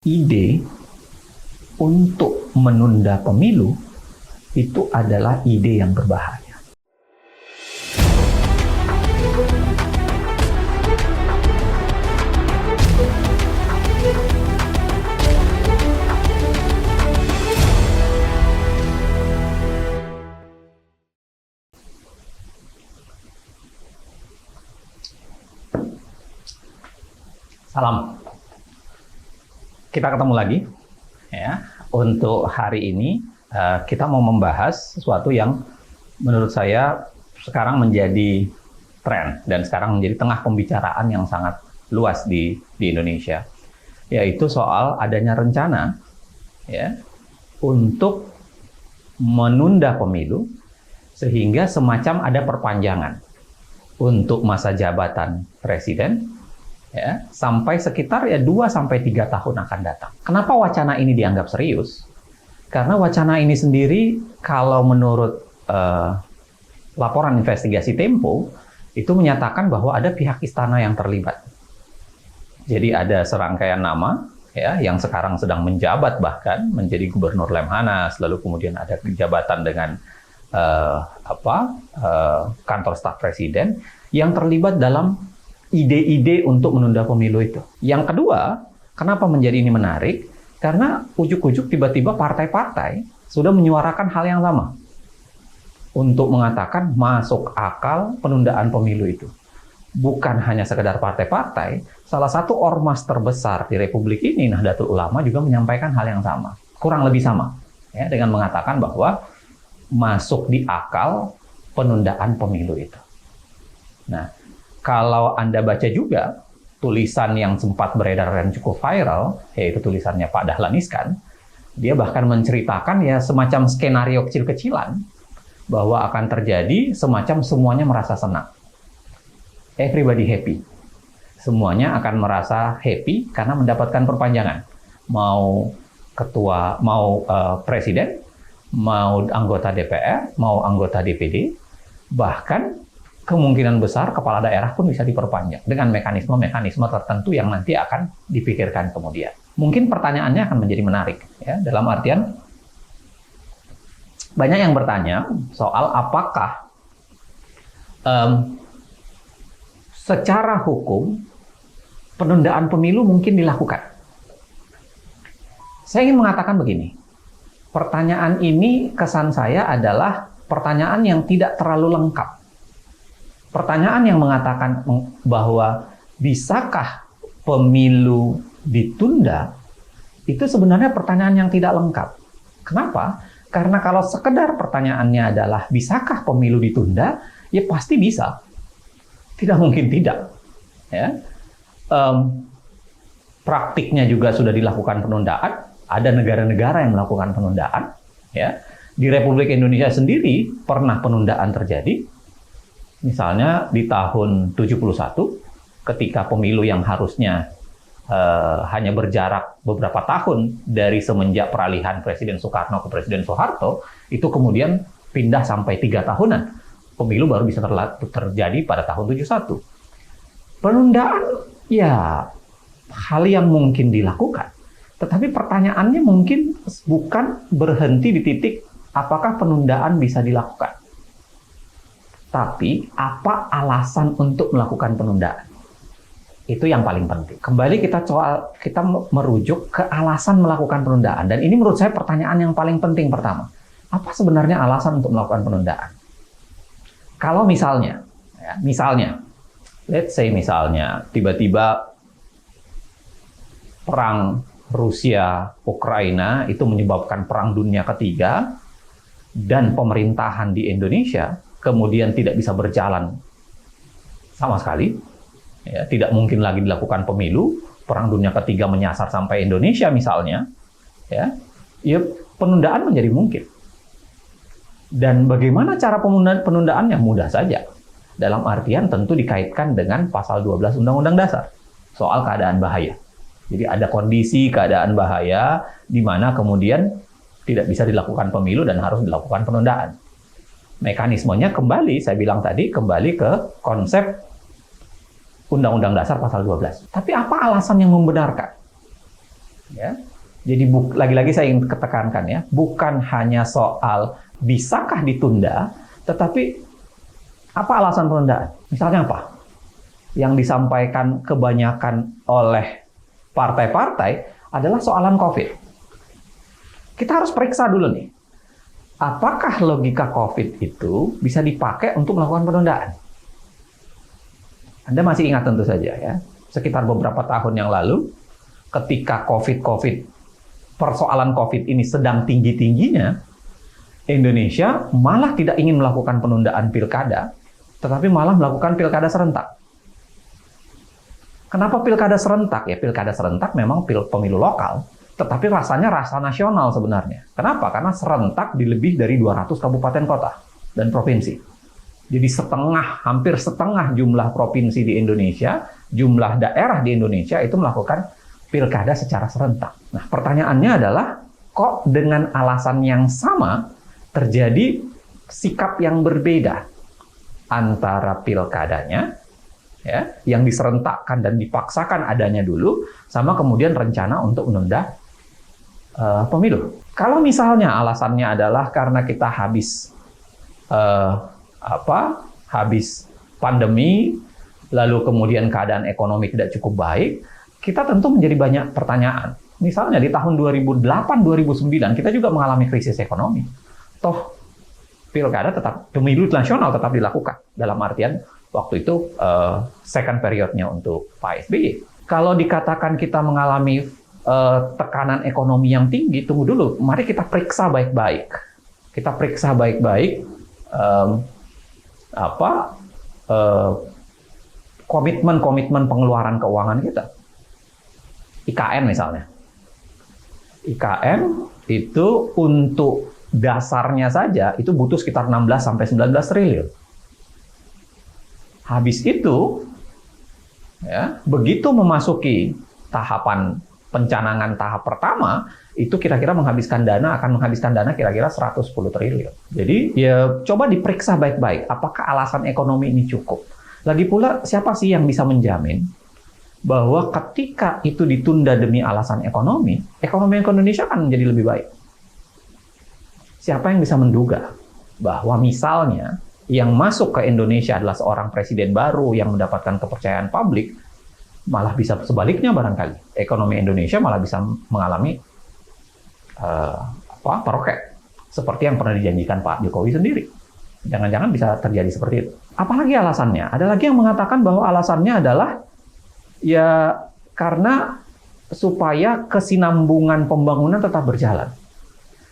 ide untuk menunda pemilu itu adalah ide yang berbahaya. Salam. Kita ketemu lagi ya. Untuk hari ini kita mau membahas sesuatu yang menurut saya sekarang menjadi tren dan sekarang menjadi tengah pembicaraan yang sangat luas di Indonesia, yaitu soal adanya rencana ya untuk menunda pemilu sehingga semacam ada perpanjangan untuk masa jabatan presiden ya, sampai sekitar 2-3 tahun akan datang. Kenapa wacana ini dianggap serius? Karena wacana ini sendiri, kalau menurut laporan investigasi Tempo, itu menyatakan bahwa ada pihak istana yang terlibat. Jadi ada serangkaian nama ya, yang sekarang sedang menjabat bahkan menjadi gubernur Lemhanas, lalu kemudian ada jabatan dengan kantor staf presiden yang terlibat dalam ide-ide untuk menunda pemilu itu. Yang kedua, kenapa menjadi ini menarik? Karena ujuk-ujuk tiba-tiba partai-partai sudah menyuarakan hal yang sama untuk mengatakan masuk akal penundaan pemilu itu. Bukan hanya sekedar partai-partai, salah satu ormas terbesar di Republik ini, Nahdlatul Ulama, juga menyampaikan hal yang sama, kurang lebih sama, ya, dengan mengatakan bahwa masuk di akal penundaan pemilu itu. Nah, kalau Anda baca juga tulisan yang sempat beredar dan cukup viral, yaitu tulisannya Pak Dahlan Iskan, dia bahkan menceritakan ya semacam skenario kecil-kecilan bahwa akan terjadi semacam semuanya merasa senang. Everybody happy. Semuanya akan merasa happy karena mendapatkan perpanjangan. Mau ketua, mau presiden, mau anggota DPR, mau anggota DPD, bahkan kemungkinan besar kepala daerah pun bisa diperpanjang dengan mekanisme-mekanisme tertentu yang nanti akan dipikirkan kemudian. Mungkin pertanyaannya akan menjadi menarik, ya, dalam artian banyak yang bertanya soal apakah secara hukum penundaan pemilu mungkin dilakukan. Saya ingin mengatakan begini, pertanyaan ini kesan saya adalah pertanyaan yang tidak terlalu lengkap. Pertanyaan yang mengatakan bahwa bisakah pemilu ditunda, itu sebenarnya pertanyaan yang tidak lengkap. Kenapa? Karena kalau sekedar pertanyaannya adalah bisakah pemilu ditunda, ya pasti bisa. Tidak mungkin tidak. Ya. Praktiknya juga sudah dilakukan penundaan. Ada negara-negara yang melakukan penundaan. Ya. Di Republik Indonesia sendiri pernah penundaan terjadi. Misalnya di tahun 71, ketika pemilu yang harusnya hanya berjarak beberapa tahun dari semenjak peralihan Presiden Soekarno ke Presiden Soeharto, itu kemudian pindah sampai 3 tahunan. Pemilu baru bisa terjadi pada tahun 71. Penundaan, ya hal yang mungkin dilakukan. Tetapi pertanyaannya mungkin bukan berhenti di titik apakah penundaan bisa dilakukan. Tapi, apa alasan untuk melakukan penundaan? Itu yang paling penting. Kembali kita merujuk ke alasan melakukan penundaan. Dan ini menurut saya pertanyaan yang paling penting pertama. Apa sebenarnya alasan untuk melakukan penundaan? Kalau misalnya, let's say misalnya, tiba-tiba perang Rusia-Ukraina itu menyebabkan perang dunia ketiga, dan pemerintahan di Indonesia kemudian tidak bisa berjalan sama sekali, ya, tidak mungkin lagi dilakukan pemilu, perang dunia ketiga menyasar sampai Indonesia misalnya, ya penundaan menjadi mungkin. Dan bagaimana cara penundaannya? Mudah saja. Dalam artian tentu dikaitkan dengan pasal 12 Undang-Undang Dasar, soal keadaan bahaya. Jadi ada kondisi keadaan bahaya di mana kemudian tidak bisa dilakukan pemilu dan harus dilakukan penundaan. Mekanismenya kembali, saya bilang tadi, kembali ke konsep Undang-Undang Dasar pasal 12. Tapi apa alasan yang membenarkan? Ya. Jadi lagi-lagi saya ingin ketekankan ya, bukan hanya soal bisakah ditunda, tetapi apa alasan penundaan? Misalnya apa? Yang disampaikan kebanyakan oleh partai-partai adalah soalan COVID. Kita harus periksa dulu nih, apakah logika COVID itu bisa dipakai untuk melakukan penundaan? Anda masih ingat tentu saja ya, sekitar beberapa tahun yang lalu, ketika persoalan COVID ini sedang tinggi-tingginya, Indonesia malah tidak ingin melakukan penundaan pilkada, tetapi malah melakukan pilkada serentak. Kenapa pilkada serentak? Ya, pilkada serentak memang pemilu lokal, tetapi rasanya rasa nasional sebenarnya. Kenapa? Karena serentak di lebih dari 200 kabupaten kota dan provinsi. Jadi hampir setengah jumlah provinsi di Indonesia, jumlah daerah di Indonesia itu melakukan pilkada secara serentak. Nah, pertanyaannya adalah, kok dengan alasan yang sama terjadi sikap yang berbeda antara pilkadanya, ya, yang diserentakkan dan dipaksakan adanya dulu, sama kemudian rencana untuk menunda pemilu. Kalau misalnya alasannya adalah karena kita habis pandemi, lalu kemudian keadaan ekonomi tidak cukup baik, kita tentu menjadi banyak pertanyaan. Misalnya di tahun 2008-2009 kita juga mengalami krisis ekonomi. Toh pemilu nasional tetap dilakukan. Dalam artian waktu itu second period-nya untuk Pak SBY. Kalau dikatakan kita mengalami tekanan ekonomi yang tinggi, tunggu dulu. Mari kita periksa baik-baik. Kita periksa baik-baik komitmen pengeluaran keuangan kita. IKN misalnya. IKN itu untuk dasarnya saja itu butuh sekitar 16-19 triliun. Habis itu, ya, begitu memasuki tahapan pencanangan tahap pertama, itu kira-kira akan menghabiskan dana kira-kira 110 triliun. Jadi, ya coba diperiksa baik-baik, apakah alasan ekonomi ini cukup. Lagi pula, siapa sih yang bisa menjamin bahwa ketika itu ditunda demi alasan ekonomi Indonesia akan menjadi lebih baik? Siapa yang bisa menduga bahwa misalnya yang masuk ke Indonesia adalah seorang presiden baru yang mendapatkan kepercayaan publik, malah bisa sebaliknya barangkali. Ekonomi Indonesia malah bisa mengalami peroket, seperti yang pernah dijanjikan Pak Jokowi sendiri. Jangan-jangan bisa terjadi seperti itu. Apalagi alasannya? Ada lagi yang mengatakan bahwa alasannya adalah ya karena supaya kesinambungan pembangunan tetap berjalan.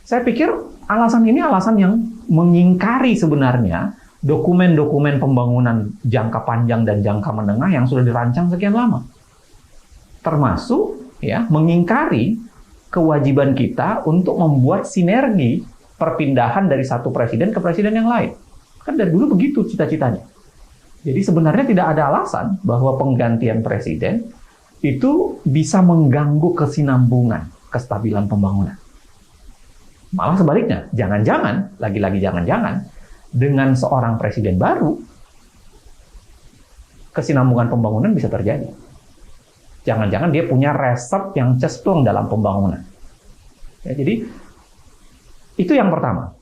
Saya pikir alasan ini alasan yang mengingkari sebenarnya dokumen-dokumen pembangunan jangka panjang dan jangka menengah yang sudah dirancang sekian lama. Termasuk ya mengingkari kewajiban kita untuk membuat sinergi perpindahan dari satu presiden ke presiden yang lain. Kan dari dulu begitu cita-citanya. Jadi sebenarnya tidak ada alasan bahwa penggantian presiden itu bisa mengganggu kesinambungan, kestabilan pembangunan. Malah sebaliknya, jangan-jangan, lagi-lagi jangan-jangan, dengan seorang presiden baru, kesinambungan pembangunan bisa terjadi. Jangan-jangan dia punya resep yang cesplung dalam pembangunan. Ya, jadi, itu yang pertama.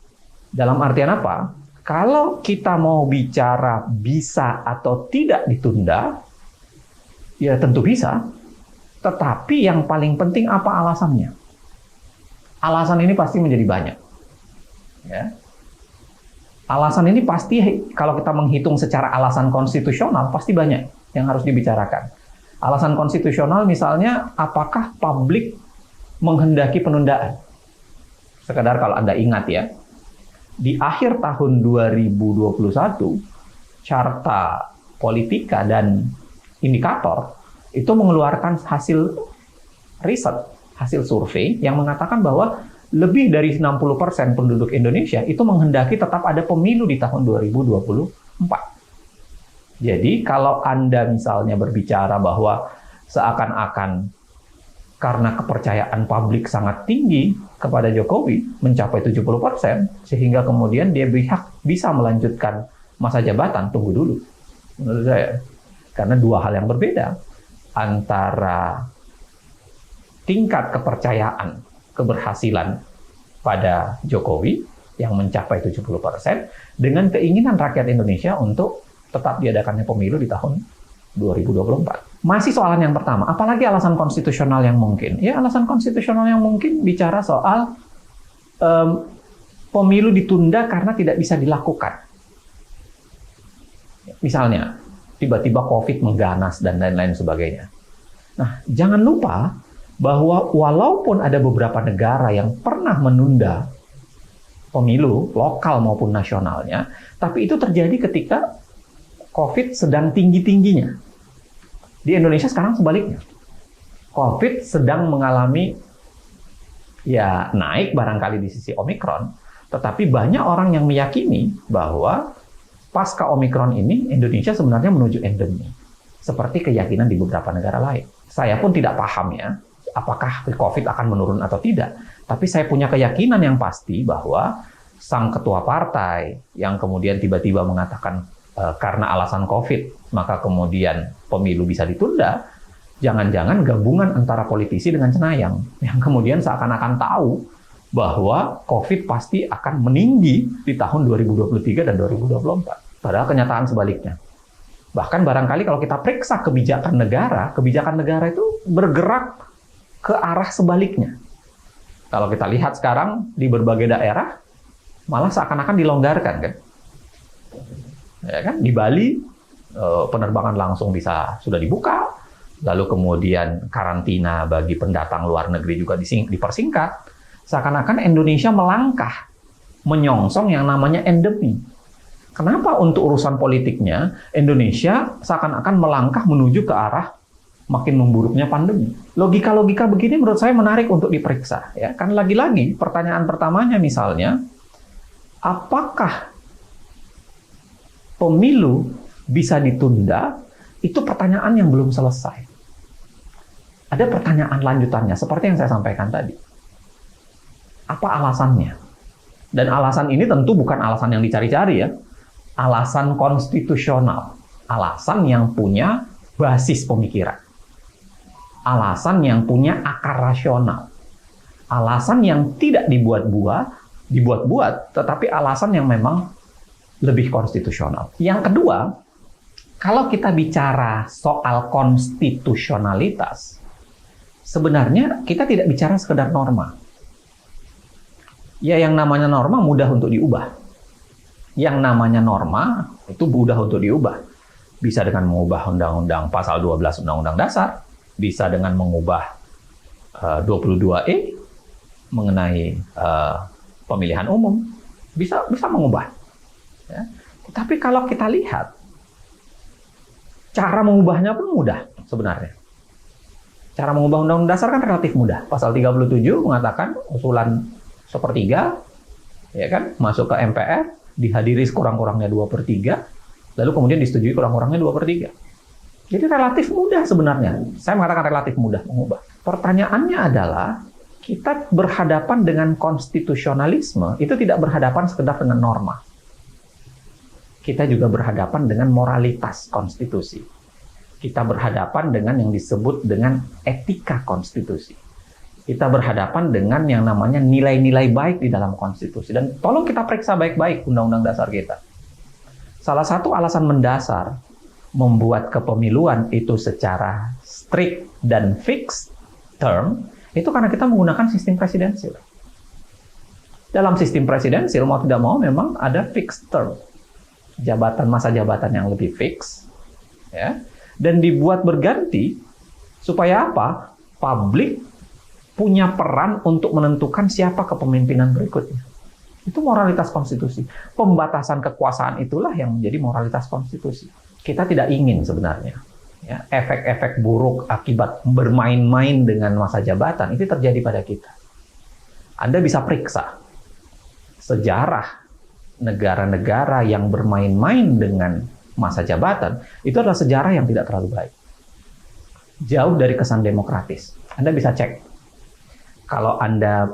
Dalam artian apa? Kalau kita mau bicara bisa atau tidak ditunda, ya tentu bisa. Tetapi yang paling penting apa alasannya? Alasan ini pasti menjadi banyak. Ya. Alasan ini pasti, kalau kita menghitung secara alasan konstitusional, pasti banyak yang harus dibicarakan. Alasan konstitusional misalnya, apakah publik menghendaki penundaan? Sekedar kalau Anda ingat ya, di akhir tahun 2021, Carta Politika dan Indikator itu mengeluarkan hasil riset, hasil survei yang mengatakan bahwa lebih dari 60% penduduk Indonesia itu menghendaki tetap ada pemilu di tahun 2024. Jadi kalau Anda misalnya berbicara bahwa seakan-akan karena kepercayaan publik sangat tinggi kepada Jokowi, mencapai 70%, sehingga kemudian dia bisa melanjutkan masa jabatan, tunggu dulu. Menurut saya. Karena dua hal yang berbeda. Antara tingkat kepercayaan keberhasilan pada Jokowi yang mencapai 70% dengan keinginan rakyat Indonesia untuk tetap diadakannya pemilu di tahun 2024. Masih soalan yang pertama, apalagi alasan konstitusional yang mungkin? Ya, alasan konstitusional yang mungkin bicara soal pemilu ditunda karena tidak bisa dilakukan. Misalnya, tiba-tiba COVID mengganas dan lain-lain sebagainya. Nah, jangan lupa bahwa walaupun ada beberapa negara yang pernah menunda pemilu, lokal maupun nasionalnya, tapi itu terjadi ketika COVID sedang tinggi-tingginya. Di Indonesia sekarang sebaliknya. COVID sedang mengalami ya naik barangkali di sisi Omikron, tetapi banyak orang yang meyakini bahwa pasca Omikron ini Indonesia sebenarnya menuju endemi, seperti keyakinan di beberapa negara lain. Saya pun tidak paham ya, apakah COVID akan menurun atau tidak, tapi saya punya keyakinan yang pasti bahwa sang ketua partai yang kemudian tiba-tiba mengatakan karena alasan COVID, maka kemudian pemilu bisa ditunda, jangan-jangan gabungan antara politisi dengan cenayang, yang kemudian seakan-akan tahu bahwa COVID pasti akan meninggi di tahun 2023 dan 2024. Padahal kenyataan sebaliknya. Bahkan barangkali kalau kita periksa kebijakan negara itu bergerak ke arah sebaliknya. Kalau kita lihat sekarang di berbagai daerah, malah seakan-akan dilonggarkan, kan? Ya kan? Di Bali, penerbangan langsung sudah dibuka, lalu kemudian karantina bagi pendatang luar negeri juga dipersingkat. Seakan-akan Indonesia melangkah menyongsong yang namanya endemi. Kenapa untuk urusan politiknya Indonesia seakan-akan melangkah menuju ke arah makin memburuknya pandemi? Logika-logika begini menurut saya menarik untuk diperiksa. Ya, kan lagi-lagi pertanyaan pertamanya misalnya, apakah pemilu bisa ditunda? Itu pertanyaan yang belum selesai. Ada pertanyaan lanjutannya, seperti yang saya sampaikan tadi. Apa alasannya? Dan alasan ini tentu bukan alasan yang dicari-cari ya. Alasan konstitusional. Alasan yang punya basis pemikiran. Alasan yang punya akar rasional. Alasan yang tidak dibuat-buat, tetapi alasan yang memang lebih konstitusional. Yang kedua, kalau kita bicara soal konstitusionalitas, sebenarnya kita tidak bicara sekedar norma. Ya, yang namanya norma mudah untuk diubah. Yang namanya norma itu mudah untuk diubah. Bisa dengan mengubah Undang-Undang Pasal 12 Undang-Undang Dasar, bisa dengan mengubah 22E mengenai pemilihan umum, bisa mengubah. Ya. Tapi kalau kita lihat, cara mengubahnya pun mudah sebenarnya. Cara mengubah Undang-Undang Dasar kan relatif mudah. Pasal 37 mengatakan usulan 1/3, ya kan, masuk ke MPR, dihadiri sekurang-kurangnya 2/3, lalu kemudian disetujui kurang-kurangnya 2/3. Jadi relatif mudah sebenarnya. Saya mengatakan relatif mudah mengubah. Pertanyaannya adalah, kita berhadapan dengan konstitusionalisme, itu tidak berhadapan sekedar dengan norma. Kita juga berhadapan dengan moralitas konstitusi. Kita berhadapan dengan yang disebut dengan etika konstitusi. Kita berhadapan dengan yang namanya nilai-nilai baik di dalam konstitusi. Dan tolong kita periksa baik-baik Undang-Undang Dasar kita. Salah satu alasan mendasar membuat kepemiluan itu secara strict dan fixed term, itu karena kita menggunakan sistem presidensil. Dalam sistem presidensil, mau tidak mau memang ada fixed term. Masa jabatan yang lebih fix. Ya, dan dibuat berganti, supaya apa? Publik punya peran untuk menentukan siapa kepemimpinan berikutnya. Itu moralitas konstitusi. Pembatasan kekuasaan itulah yang menjadi moralitas konstitusi. Kita tidak ingin sebenarnya ya, efek-efek buruk akibat bermain-main dengan masa jabatan itu terjadi pada kita. Anda bisa periksa sejarah negara-negara yang bermain-main dengan masa jabatan, itu adalah sejarah yang tidak terlalu baik. Jauh dari kesan demokratis. Anda bisa cek. Kalau Anda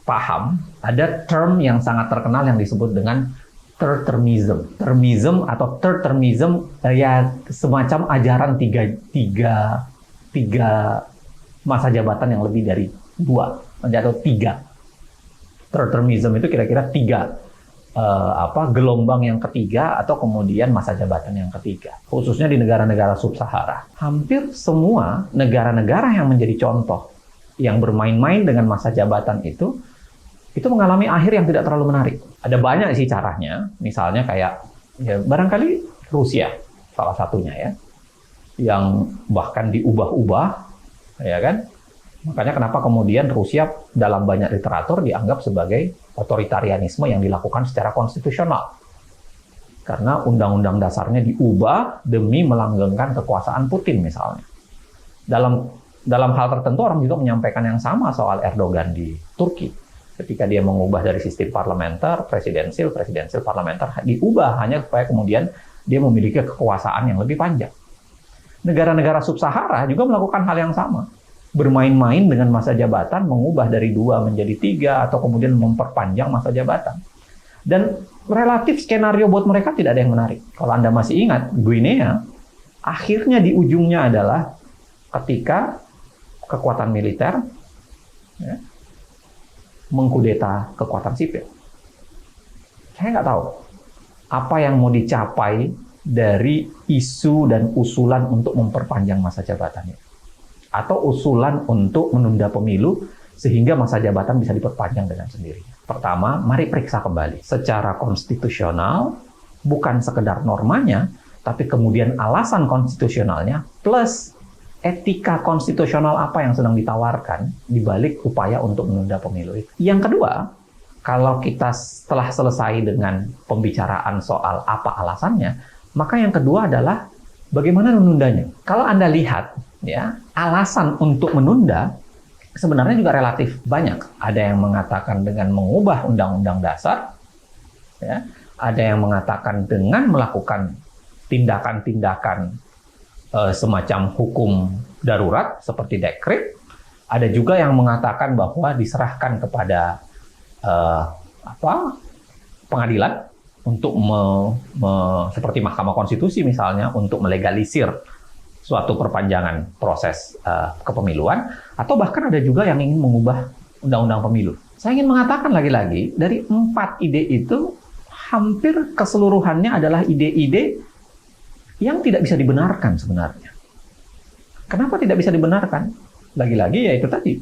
paham, ada term yang sangat terkenal yang disebut dengan third-termism. Termism atau third-termism ya semacam ajaran tiga masa jabatan yang lebih dari 2 atau 3. Third termism itu kira-kira 3 gelombang yang ketiga atau kemudian masa jabatan yang ketiga. Khususnya di negara-negara sub-Sahara. Hampir semua negara-negara yang menjadi contoh yang bermain-main dengan masa jabatan itu mengalami akhir yang tidak terlalu menarik. Ada banyak sih caranya. Misalnya kayak ya barangkali Rusia salah satunya ya. Yang bahkan diubah-ubah, ya kan? Makanya kenapa kemudian Rusia dalam banyak literatur dianggap sebagai otoritarianisme yang dilakukan secara konstitusional. Karena undang-undang dasarnya diubah demi melanggengkan kekuasaan Putin misalnya. Dalam hal tertentu orang juga menyampaikan yang sama soal Erdogan di Turki. Ketika dia mengubah dari sistem parlementer, presidensil parlementer, diubah hanya supaya kemudian dia memiliki kekuasaan yang lebih panjang. Negara-negara sub-Sahara juga melakukan hal yang sama. Bermain-main dengan masa jabatan, mengubah dari 2 menjadi 3, atau kemudian memperpanjang masa jabatan. Dan relatif skenario buat mereka tidak ada yang menarik. Kalau Anda masih ingat, Guinea, akhirnya di ujungnya adalah ketika kekuatan militer ya, mengkudeta kekuatan sipil. Saya nggak tahu apa yang mau dicapai dari isu dan usulan untuk memperpanjang masa jabatannya. Atau usulan untuk menunda pemilu sehingga masa jabatan bisa diperpanjang dengan sendirinya. Pertama, mari periksa kembali. Secara konstitusional, bukan sekedar normanya, tapi kemudian alasan konstitusionalnya plus etika konstitusional apa yang sedang ditawarkan di balik upaya untuk menunda pemilu itu. Yang kedua, kalau kita setelah selesai dengan pembicaraan soal apa alasannya, maka yang kedua adalah bagaimana menundanya. Kalau Anda lihat, ya, alasan untuk menunda sebenarnya juga relatif banyak. Ada yang mengatakan dengan mengubah undang-undang dasar, ya, ada yang mengatakan dengan melakukan tindakan-tindakan semacam hukum darurat seperti dekret. Ada juga yang mengatakan bahwa diserahkan kepada pengadilan untuk seperti Mahkamah Konstitusi misalnya untuk melegalisir suatu perpanjangan proses kepemiluan, atau bahkan ada juga yang ingin mengubah undang-undang pemilu. Saya ingin mengatakan lagi-lagi, dari 4 ide itu, hampir keseluruhannya adalah ide-ide yang tidak bisa dibenarkan sebenarnya. Kenapa tidak bisa dibenarkan? Lagi-lagi ya itu tadi.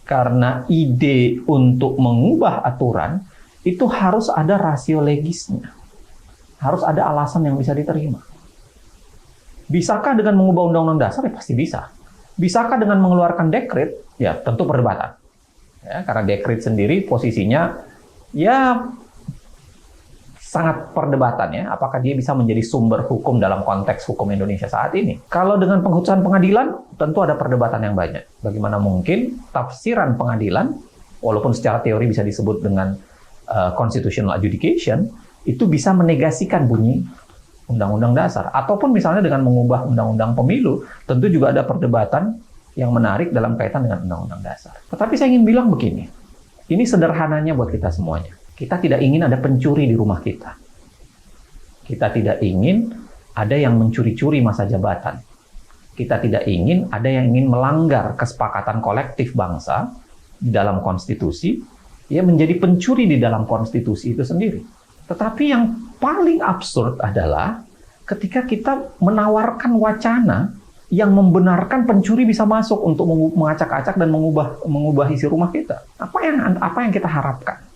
Karena ide untuk mengubah aturan, itu harus ada rasio legisnya. Harus ada alasan yang bisa diterima. Bisakah dengan mengubah undang-undang dasar? Ya pasti bisa. Bisakah dengan mengeluarkan dekret? Ya tentu perdebatan. Ya, karena dekret sendiri posisinya ya sangat perdebatan ya. Apakah dia bisa menjadi sumber hukum dalam konteks hukum Indonesia saat ini? Kalau dengan penghutusan pengadilan, tentu ada perdebatan yang banyak. Bagaimana mungkin tafsiran pengadilan, walaupun secara teori bisa disebut dengan constitutional adjudication, itu bisa menegasikan bunyi undang-undang dasar. Ataupun misalnya dengan mengubah undang-undang pemilu, tentu juga ada perdebatan yang menarik dalam kaitan dengan undang-undang dasar. Tetapi saya ingin bilang begini, ini sederhananya buat kita semuanya. Kita tidak ingin ada pencuri di rumah kita. Kita tidak ingin ada yang mencuri-curi masa jabatan. Kita tidak ingin ada yang ingin melanggar kesepakatan kolektif bangsa di dalam konstitusi, ya menjadi pencuri di dalam konstitusi itu sendiri. Tetapi yang paling absurd adalah ketika kita menawarkan wacana yang membenarkan pencuri bisa masuk untuk mengacak-acak dan mengubah isi rumah kita. Apa yang kita harapkan?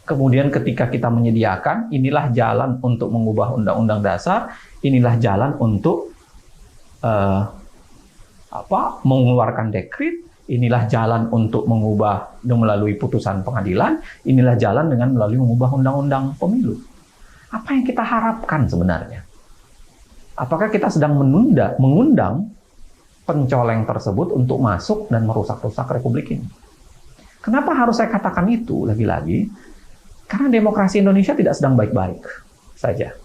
Kemudian ketika kita menyediakan, inilah jalan untuk mengubah undang-undang dasar, inilah jalan untuk mengeluarkan dekret, inilah jalan untuk mengubah melalui putusan pengadilan, inilah jalan dengan melalui mengubah undang-undang pemilu. Apa yang kita harapkan sebenarnya? Apakah kita sedang mengundang pencoleng tersebut untuk masuk dan merusak-rusak republik ini? Kenapa harus saya katakan itu lagi-lagi? Karena demokrasi Indonesia tidak sedang baik-baik saja.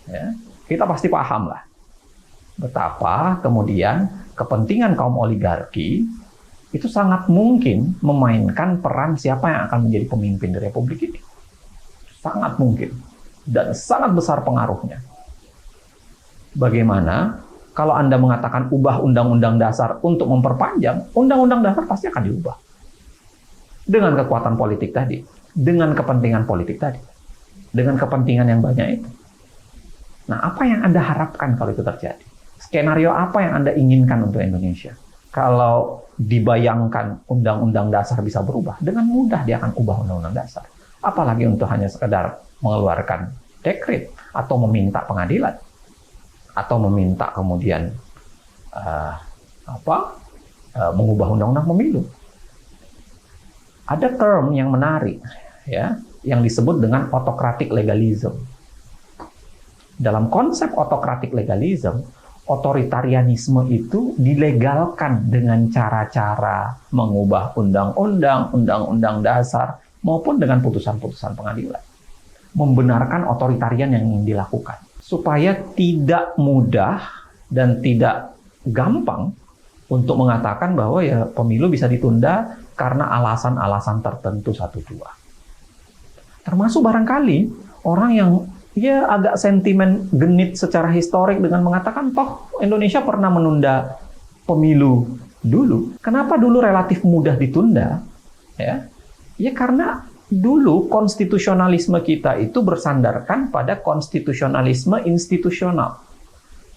Ya, kita pasti paham lah betapa kemudian kepentingan kaum oligarki itu sangat mungkin memainkan peran siapa yang akan menjadi pemimpin di republik ini. Sangat mungkin. Dan sangat besar pengaruhnya. Bagaimana Kalau Anda mengatakan ubah Undang-Undang Dasar untuk memperpanjang, Undang-Undang Dasar pasti akan diubah. Dengan kekuatan politik tadi, dengan kepentingan politik tadi, dengan kepentingan yang banyak itu. Nah, apa yang Anda harapkan kalau itu terjadi? Skenario apa yang Anda inginkan untuk Indonesia? Kalau dibayangkan Undang-Undang Dasar bisa berubah, dengan mudah dia akan ubah Undang-Undang Dasar. Apalagi untuk hanya sekedar mengeluarkan dekret atau meminta pengadilan atau meminta kemudian mengubah undang-undang pemilu. Ada term yang menarik, ya, yang disebut dengan autocratic legalism. Dalam konsep autocratic legalism, otoritarianisme itu dilegalkan dengan cara-cara mengubah undang-undang, undang-undang dasar, maupun dengan putusan-putusan pengadilan. Membenarkan otoritarian yang ingin dilakukan. Supaya tidak mudah dan tidak gampang untuk mengatakan bahwa ya pemilu bisa ditunda karena alasan-alasan tertentu 1-2. Termasuk barangkali orang yang ya agak sentimen genit secara historik dengan mengatakan toh Indonesia pernah menunda pemilu dulu. Kenapa dulu relatif mudah ditunda? Ya karena dulu konstitusionalisme kita itu bersandarkan pada konstitusionalisme institusional.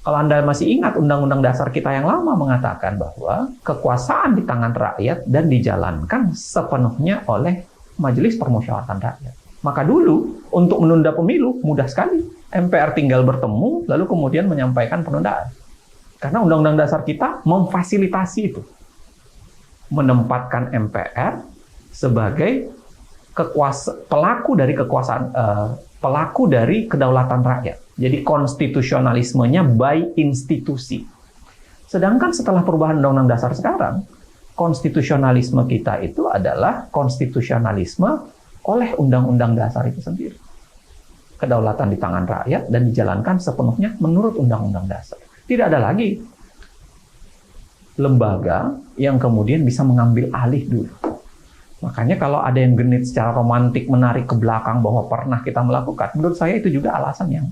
Kalau Anda masih ingat Undang-Undang Dasar kita yang lama mengatakan bahwa kekuasaan di tangan rakyat dan dijalankan sepenuhnya oleh Majelis Permusyawaratan Rakyat. Maka dulu untuk menunda pemilu mudah sekali. MPR tinggal bertemu lalu kemudian menyampaikan penundaan. Karena Undang-Undang Dasar kita memfasilitasi itu. Menempatkan MPR sebagai pelaku dari kedaulatan rakyat. Jadi konstitusionalismenya by institusi. Sedangkan setelah perubahan Undang-Undang Dasar sekarang, konstitusionalisme kita itu adalah konstitusionalisme oleh Undang-Undang Dasar itu sendiri. Kedaulatan di tangan rakyat dan dijalankan sepenuhnya menurut Undang-Undang Dasar. Tidak ada lagi lembaga yang kemudian bisa mengambil alih dulu. Makanya kalau ada yang genit secara romantik menarik ke belakang bahwa pernah kita melakukan, menurut saya itu juga alasan yang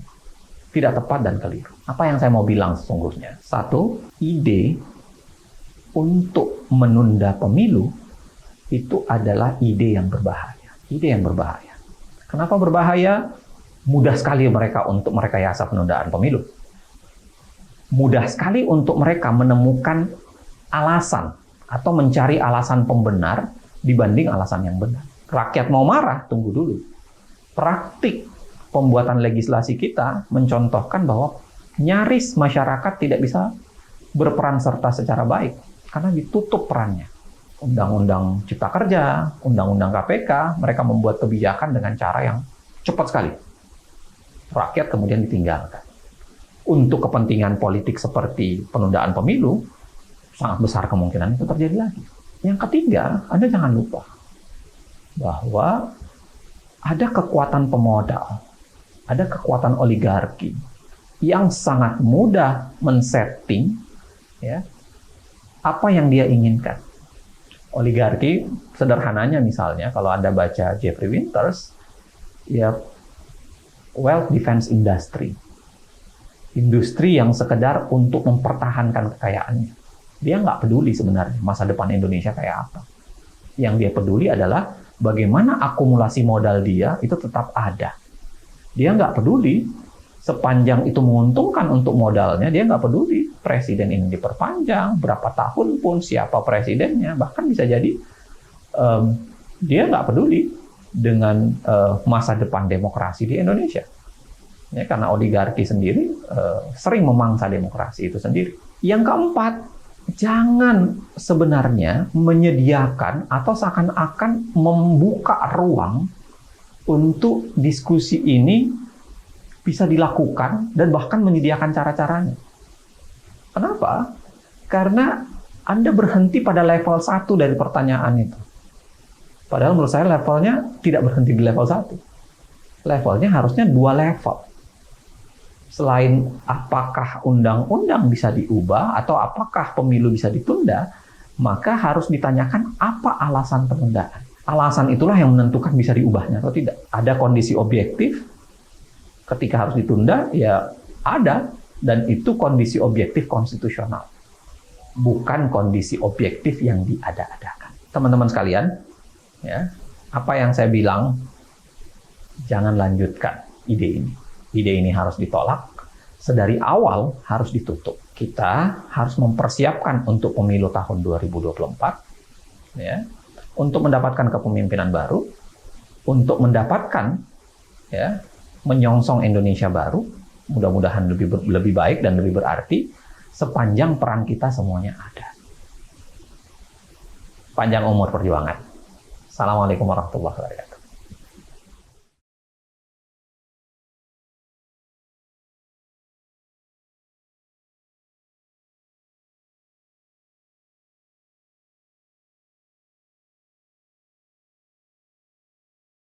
tidak tepat dan keliru. Apa yang saya mau bilang sesungguhnya? Satu, ide untuk menunda pemilu itu adalah ide yang berbahaya. Ide yang berbahaya. Kenapa berbahaya? Mudah sekali mereka untuk merekayasa penundaan pemilu. Mudah sekali untuk mereka menemukan alasan atau mencari alasan pembenar dibanding alasan yang benar. Rakyat mau marah, tunggu dulu. Praktik pembuatan legislasi kita mencontohkan bahwa nyaris masyarakat tidak bisa berperan serta secara baik karena ditutup perannya. Undang-undang Cipta Kerja, Undang-undang KPK, mereka membuat kebijakan dengan cara yang cepat sekali. Rakyat kemudian ditinggalkan. Untuk kepentingan politik seperti penundaan pemilu, sangat besar kemungkinan itu terjadi lagi. Yang ketiga, Anda jangan lupa bahwa ada kekuatan pemodal, ada kekuatan oligarki yang sangat mudah men-setting ya, apa yang dia inginkan. Oligarki, sederhananya misalnya, kalau Anda baca Jeffrey Winters, ya wealth defense industry. Industri yang sekedar untuk mempertahankan kekayaannya. Dia nggak peduli sebenarnya masa depan Indonesia kayak apa. Yang dia peduli adalah bagaimana akumulasi modal dia itu tetap ada. Dia nggak peduli sepanjang itu menguntungkan untuk modalnya, dia nggak peduli presiden ini diperpanjang, berapa tahun pun, siapa presidennya, bahkan bisa jadi dia nggak peduli dengan masa depan demokrasi di Indonesia. Ya, karena oligarki sendiri sering memangsa demokrasi itu sendiri. Yang keempat, jangan sebenarnya menyediakan atau seakan-akan membuka ruang untuk diskusi ini bisa dilakukan dan bahkan menyediakan cara-caranya. Kenapa? Karena Anda berhenti pada level 1 dari pertanyaan itu. Padahal menurut saya levelnya tidak berhenti di level 1. Levelnya harusnya 2 level. Selain apakah undang-undang bisa diubah atau apakah pemilu bisa ditunda, maka harus ditanyakan apa alasan penundaan. Alasan itulah yang menentukan bisa diubahnya atau tidak. Ada kondisi objektif ketika harus ditunda, ya ada Dan itu kondisi objektif konstitusional, bukan kondisi objektif yang diada-adakan. Teman-teman sekalian, ya, apa yang saya bilang, jangan lanjutkan ide ini. Ide ini harus ditolak, sedari awal harus ditutup. Kita harus mempersiapkan untuk pemilu tahun 2024, ya, untuk mendapatkan kepemimpinan baru, untuk mendapatkan, ya, menyongsong Indonesia baru, mudah-mudahan lebih baik dan lebih berarti, sepanjang peran kita semuanya ada. Panjang umur perjuangan. Assalamualaikum warahmatullahi wabarakatuh.